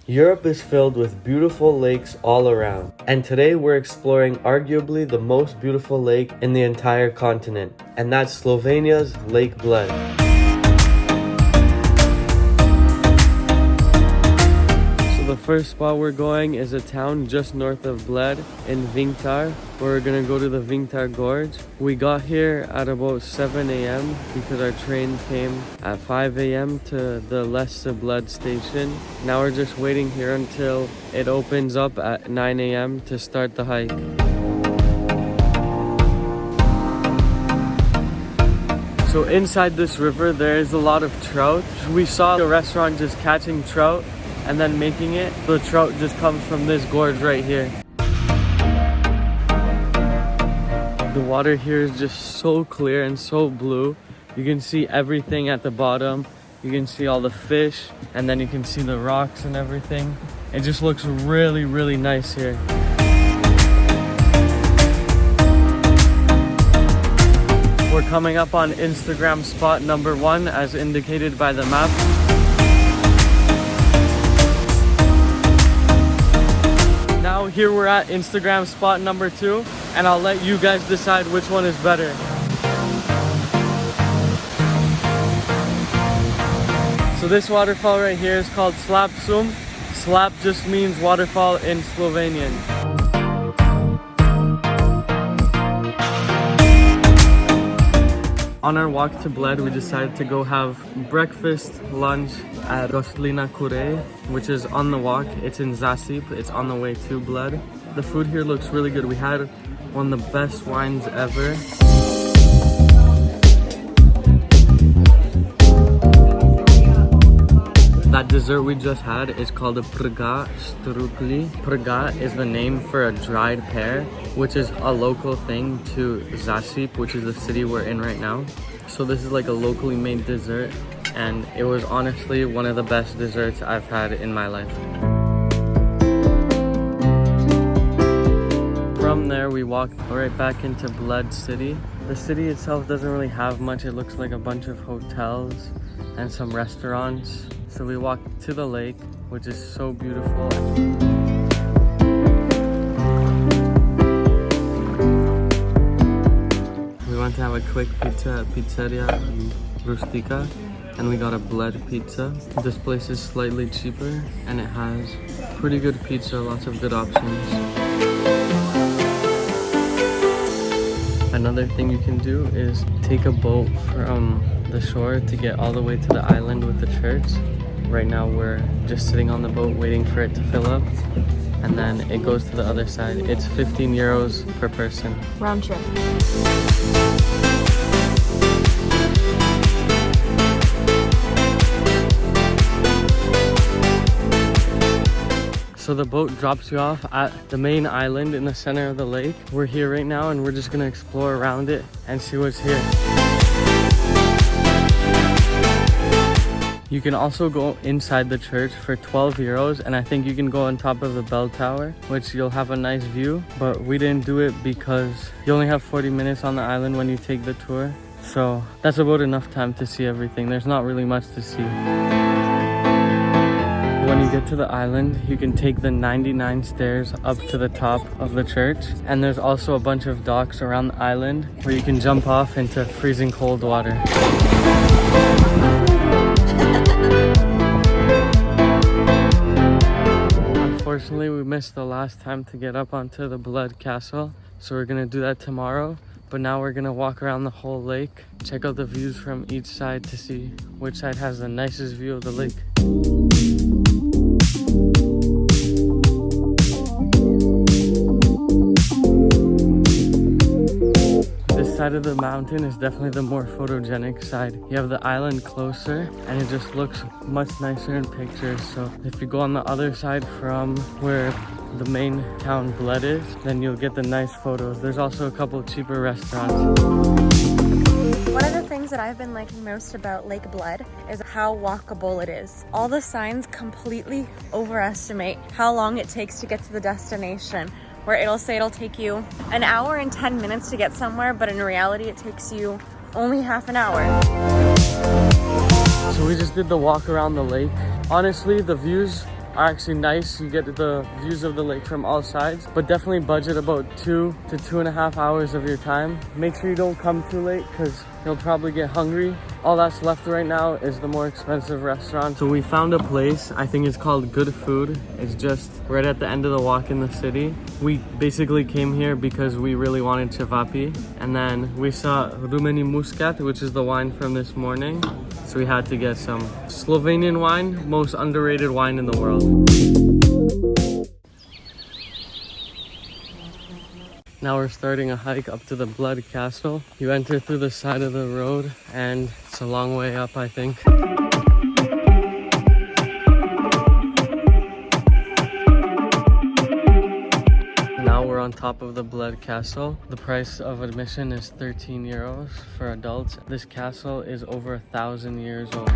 Europe is filled with beautiful lakes all around, and today we're exploring arguably the most beautiful lake in the entire continent, and that's Slovenia's Lake Bled. So the first spot we're going is a town just north of Bled in Vintgar. We're gonna go to the Vintgar Gorge. We got here at about 7 a.m. because our train came at 5 a.m. to the Laczny Bled station. Now we're just waiting here until it opens up at 9 a.m. to start the hike. So inside this river there is a lot of trout. We saw a restaurant just catching trout and then making it. The trout just comes from this gorge right here. The water here is just so clear and so blue. You can see everything at the bottom. You can see all the fish, and then you can see the rocks and everything. It just looks really, really nice here. We're coming up on Instagram spot number 1 as indicated by the map. Now here we're at Instagram spot number 2. And I'll let you guys decide which one is better. So this waterfall right here is called Slap Sum. Slap just means waterfall in Slovenian. On our walk to Bled, we decided to go have breakfast, lunch at Gostlina Kurej, which is on the walk. It's in Zasip. It's on the way to Bled. The food here looks really good. We had one of the best wines ever. That dessert we just had is called a prga strukli. Prga is the name for a dried pear, which is a local thing to Zasip, which is the city we're in right now. So this is like a locally made dessert, and it was honestly one of the best desserts I've had in my life. From there, we walked right back into Bled city. The city itself doesn't really have much. It looks like a bunch of hotels and some restaurants. So we walked to the lake, which is so beautiful. We went to have a quick pizza at Pizzeria Rustika, and we got a Bled pizza. This place is slightly cheaper, and it has pretty good pizza, lots of good options. Another thing you can do is take a boat from the shore to get all the way to the island with the church. Right now we're just sitting on the boat waiting for it to fill up, and then it goes to the other side. It's 15 euros per person. Round trip. So the boat drops you off at the main island in the center of the lake. We're here right now and we're just gonna explore around it and see what's here. You can also go inside the church for 12 euros, and I think you can go on top of the bell tower, which you'll have a nice view, but we didn't do it because you only have 40 minutes on the island when you take the tour. So that's about enough time to see everything. There's not really much to see. When you get to the island, you can take the 99 stairs up to the top of the church, and there's also a bunch of docks around the island where you can jump off into freezing cold water. Unfortunately, we missed the last time to get up onto the Bled Castle, so we're gonna do that tomorrow. But now we're gonna walk around the whole lake, check out the views from each side to see which side has the nicest view of the lake. This side of the mountain is definitely the more photogenic side. You have the island closer and it just looks much nicer in pictures. So if you go on the other side from where the main town Bled is, then you'll get the nice photos. There's also a couple cheaper restaurants. One of the things that I've been liking most about Lake Bled is how walkable it is. All the signs completely overestimate how long it takes to get to the destination, where it'll say it'll take you an hour and 10 minutes to get somewhere, but in reality it takes you only half an hour. So we just did the walk around the lake. Honestly, the views are actually nice. You get the views of the lake from all sides, but definitely budget about 2 to 2.5 hours of your time. Make sure you don't come too late because you'll probably get hungry. All that's left right now is the more expensive restaurant. So we found a place, I think it's called Good Food. It's just right at the end of the walk in the city. We basically came here because we really wanted cevapi, and then we saw Rumeni Muscat, which is the wine from this morning. So we had to get some Slovenian wine, most underrated wine in the world. Now we're starting a hike up to the Bled Castle. You enter through the side of the road and it's a long way up, I think. Now we're on top of the Bled Castle. The price of admission is 13 euros for adults. This castle is over 1,000 years old.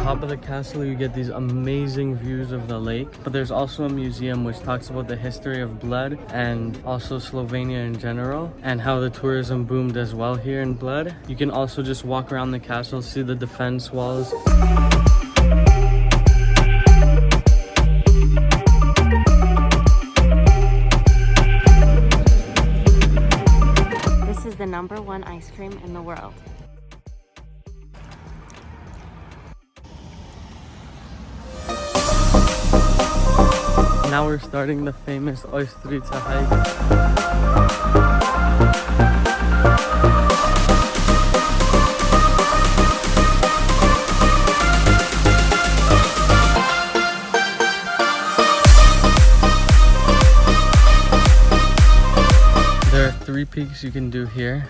Top of the castle, you get these amazing views of the lake, but there's also a museum which talks about the history of Bled and also Slovenia in general, and how the tourism boomed as well here in Bled. You can also just walk around the castle, see the defense walls. This is the #1 ice cream in the world. Now we're starting the famous Ojstrica hike. There are 3 peaks you can do here,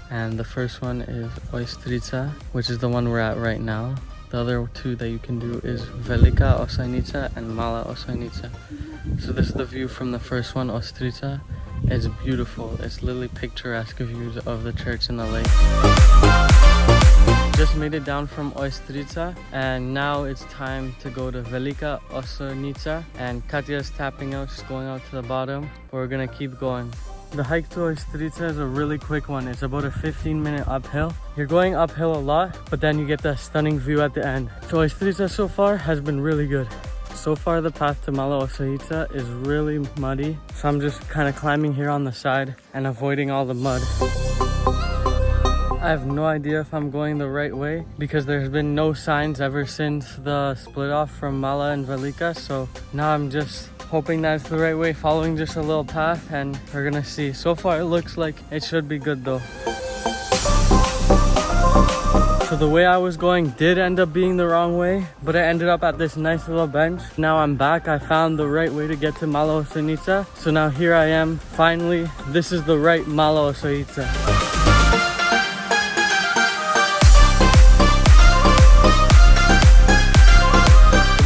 and the first one is Ojstrica, which is the one we're at right now. The other 2 that you can do is Velika Ojstrica and Mala Ojstrica. So this is the view from the first one, Ojstrica. It's beautiful. It's literally picturesque views of the church and the lake. Just made it down from Ojstrica, and now it's time to go to Velika Ojstrica. And Katya's tapping out, she's going out to the bottom, but we're gonna keep going. The hike to Ojstrica is a really quick one. It's about a 15-minute uphill. You're going uphill a lot, but then you get that stunning view at the end. So Ojstrica so far has been really good. So far the path to Mala Ojstrica is really muddy, so I'm just kind of climbing here on the side and avoiding all the mud. I have no idea if I'm going the right way because there's been no signs ever since the split off from Mala and Velika, so now I'm just hoping that's the right way, following just a little path, and we're gonna see. So far it looks like it should be good though. So the way I was going did end up being the wrong way, but I ended up at this nice little bench. Now I'm back. I found the right way to get to Mala Ojstrica. So now here I am. Finally, this is the right Mala Ojstrica.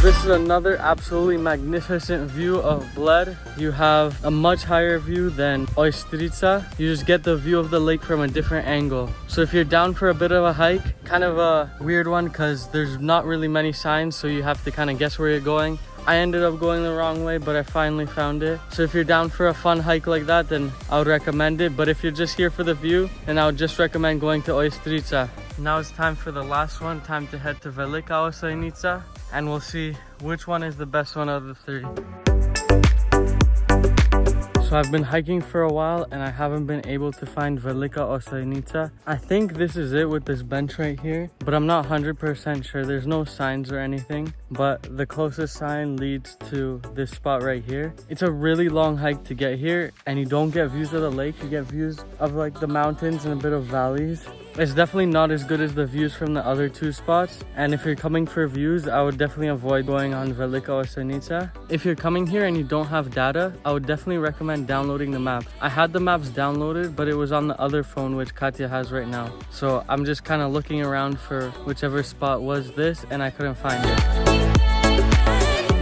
This is another absolutely magnificent view of Bled. You have a much higher view than Ojstrica. You just get the view of the lake from a different angle. So if you're down for a bit of a hike, kind of a weird one because there's not really many signs, so you have to kind of guess where you're going. I ended up going the wrong way, but I finally found it. So if you're down for a fun hike like that, then I would recommend it. But if you're just here for the view, then I would just recommend going to Ojstrica. Now it's time for the last one, time to head to Velika Ojstrica, and we'll see which one is the best one out of the 3. So I've been hiking for a while and I haven't been able to find Velika Ojstrica. I think this is it with this bench right here, but I'm not 100% sure. There's no signs or anything, but the closest sign leads to this spot right here. It's a really long hike to get here, and you don't get views of the lake. You get views of like the mountains and a bit of valleys. It's definitely not as good as the views from the other 2 spots, and if you're coming for views, I would definitely avoid going on Velika Ojstrica. If you're coming here and you don't have data, I would definitely recommend downloading the maps. I had the maps downloaded, but it was on the other phone which Katya has right now. So I'm just kind of looking around for whichever spot was this, and I couldn't find it.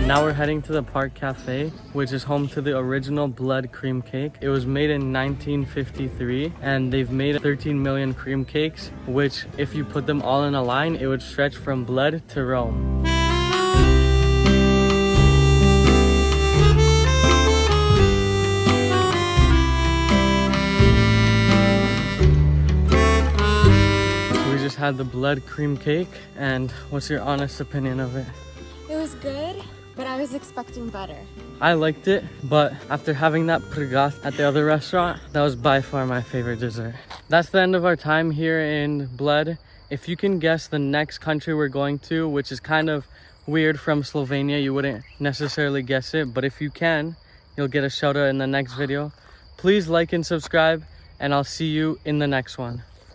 Now we're heading to the Park Cafe, which is home to the original Bled cream cake. It was made in 1953, and they've made 13 million cream cakes, which if you put them all in a line, it would stretch from Bled to Rome. just had the Bled cream cake, and what's your honest opinion of it? It was good, but I was expecting better. I liked it, but after having that prgat at the other restaurant, that was by far my favorite dessert. That's the end of our time here in Bled. If you can guess the next country we're going to, which is kind of weird from Slovenia, you wouldn't necessarily guess it, but if you can, you'll get a shout out in the next video. Please like and subscribe, and I'll see you in the next one.